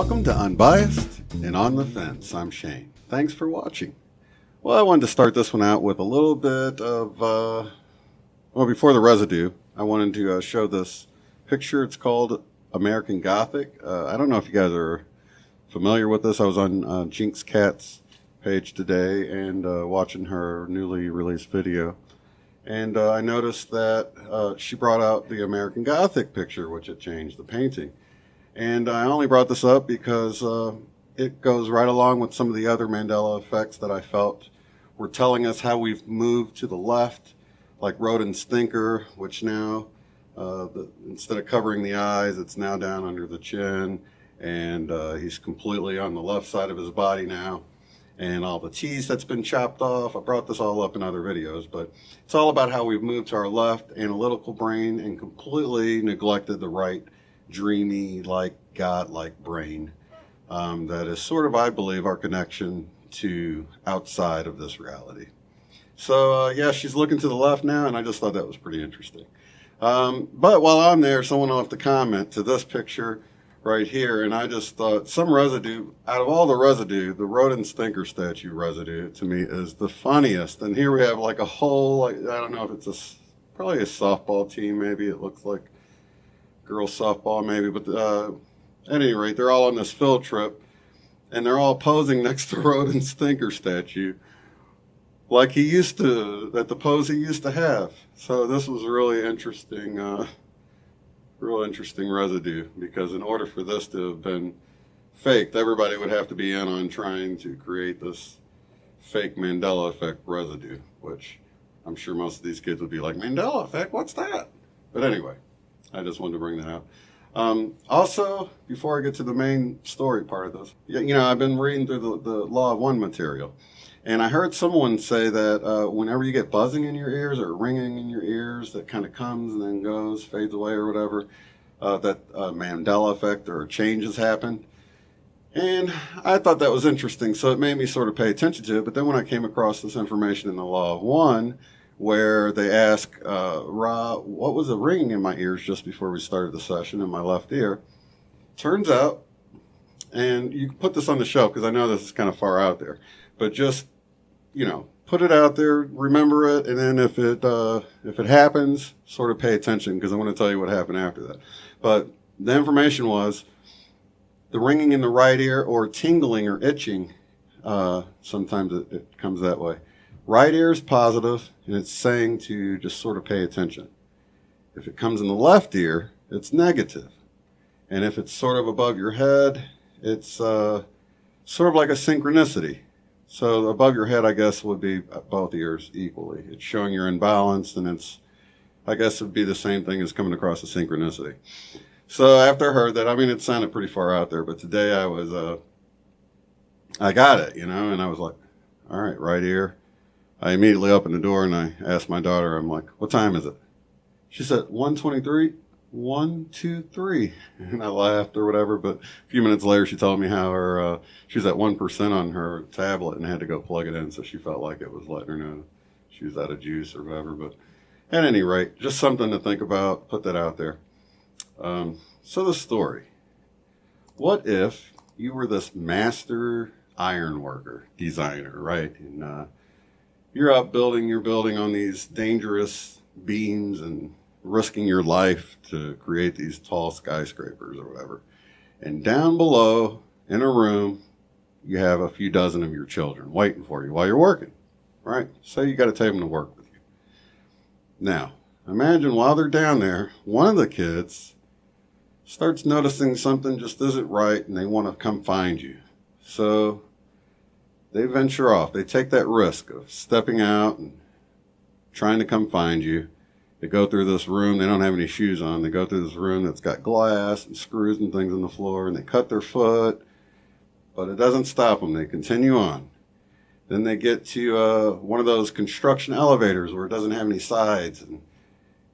Welcome to Unbiased and On the Fence. I'm Shane. Thanks for watching. Well, I wanted to start this one out with a little bit of, before the residue, I wanted to show this picture. It's called American Gothic. I don't know if you guys are familiar with this. I was on Jinx Cat's page today and watching her newly released video. And I noticed that she brought out the American Gothic picture, which had changed the painting. And I only brought this up because it goes right along with some of the other Mandela effects that I felt were telling us how we've moved to the left, like Rodin's thinker, which now, instead of covering the eyes, it's now down under the chin, and he's completely on the left side of his body now, and all the teeth that's been chopped off. I brought this all up in other videos, but it's all about how we've moved to our left analytical brain and completely neglected the right dreamy, like God-like brain that is sort of, I believe, our connection to outside of this reality. So yeah, she's looking to the left now, and I just thought that was pretty interesting. But while I'm there, someone will have to comment to this picture right here, and I just thought some residue, out of all the residue, the Rodin's thinker statue residue to me is the funniest. And here we have like a whole, like, I don't know if it's probably a softball team, maybe it looks like girls softball maybe, but at any rate, they're all on this field trip, and they're all posing next to Rodin's thinker statue, like he used to, that the pose he used to have. So this was really interesting, real interesting residue, because in order for this to have been faked, everybody would have to be in on trying to create this fake Mandela effect residue, which I'm sure most of these kids would be like, Mandela effect, what's that? But anyway, I just wanted to bring that out. Also, before I get to the main story part of this, you know, I've been reading through the Law of One material, and I heard someone say that whenever you get buzzing in your ears or ringing in your ears that kind of comes and then goes, fades away or whatever, that Mandela effect or changes happened. And I thought that was interesting, so it made me sort of pay attention to it. But then when I came across this information in the Law of One, where they ask, Ra, what was the ringing in my ears just before we started the session in my left ear? Turns out, and you can put this on the shelf because I know this is kind of far out there, but just, you know, put it out there, remember it, and then if it happens, sort of pay attention, because I want to tell you what happened after that. But the information was the ringing in the right ear, or tingling or itching, sometimes it comes that way. Right ear is positive, and it's saying to just sort of pay attention. If it comes in the left ear, it's negative. And if it's sort of above your head, it's sort of like a synchronicity. So above your head, I guess, would be both ears equally. It's showing you're imbalanced, and it's, I guess it would be the same thing as coming across a synchronicity. So after I heard that, I mean, it sounded pretty far out there, but today I got it, you know, and I was like, all right, right ear. I immediately opened the door and I asked my daughter, I'm like, what time is it? She said, 1:23, 1, 2, 3. And I laughed or whatever, but a few minutes later she told me how she was at 1% on her tablet and had to go plug it in, so she felt like it was letting her know she was out of juice or whatever. But at any rate, just something to think about, put that out there. So the story. What if you were this master ironworker, designer, right? And you're out building your building on these dangerous beams and risking your life to create these tall skyscrapers or whatever. And down below in a room, you have a few dozen of your children waiting for you while you're working, right? So you got to take them to work with you. Now, imagine while they're down there, one of the kids starts noticing something just isn't right, and they want to come find you. So they venture off. They take that risk of stepping out and trying to come find you. They go through this room. They don't have any shoes on. They go through this room that's got glass and screws and things on the floor, and they cut their foot, but it doesn't stop them. They continue on. Then they get to one of those construction elevators where it doesn't have any sides, and,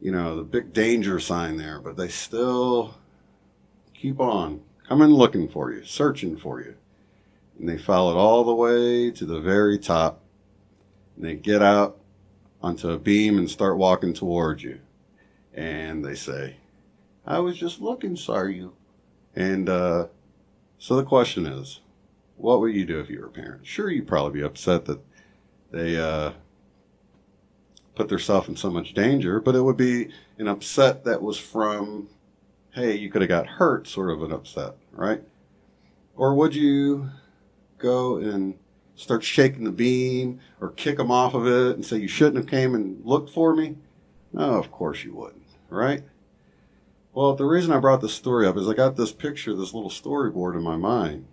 you know, the big danger sign there, but they still keep on coming looking for you, searching for you. And they follow it all the way to the very top. And they get out onto a beam and start walking towards you. And they say, I was just looking, sorry you. And So the question is, what would you do if you were a parent? Sure, you'd probably be upset that they put themselves in so much danger, but it would be an upset that was from, hey, you could have got hurt, sort of an upset, right? Or would you go and start shaking the beam or kick them off of it and say, you shouldn't have came and looked for me? No, of course you wouldn't, right? Well, the reason I brought this story up is I got this picture, this little storyboard in my mind,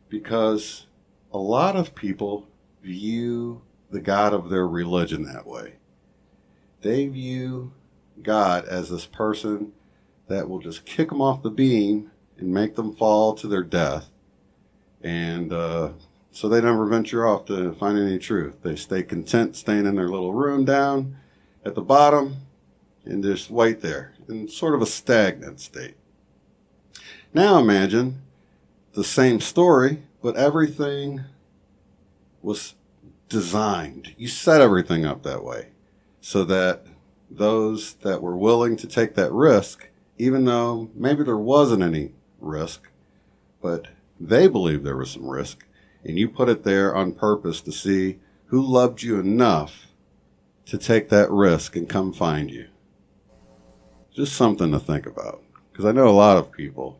because a lot of people view the God of their religion that way. They view God as this person that will just kick them off the beam and make them fall to their death. And so they never venture off to find any truth. They stay content staying in their little room down at the bottom and just wait there in sort of a stagnant state. Now imagine the same story, but everything was designed. You set everything up that way so that those that were willing to take that risk, even though maybe there wasn't any risk, but they believed there was some risk, and you put it there on purpose to see who loved you enough to take that risk and come find you. Just something to think about, because I know a lot of people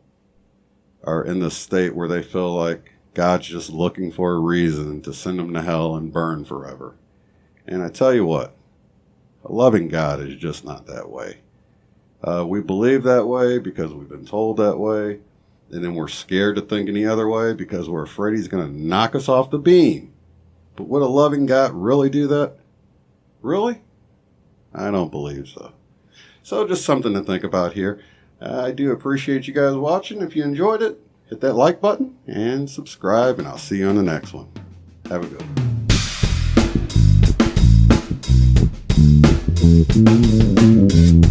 are in this state where they feel like God's just looking for a reason to send them to hell and burn forever. And I tell you what, a loving God is just not that way. We believe that way because we've been told that way, and then we're scared to think any other way because we're afraid he's going to knock us off the beam. But would a loving God really do that? Really? I don't believe so. So just something to think about here. I do appreciate you guys watching. If you enjoyed it, hit that like button and subscribe, and I'll see you on the next one. Have a good one.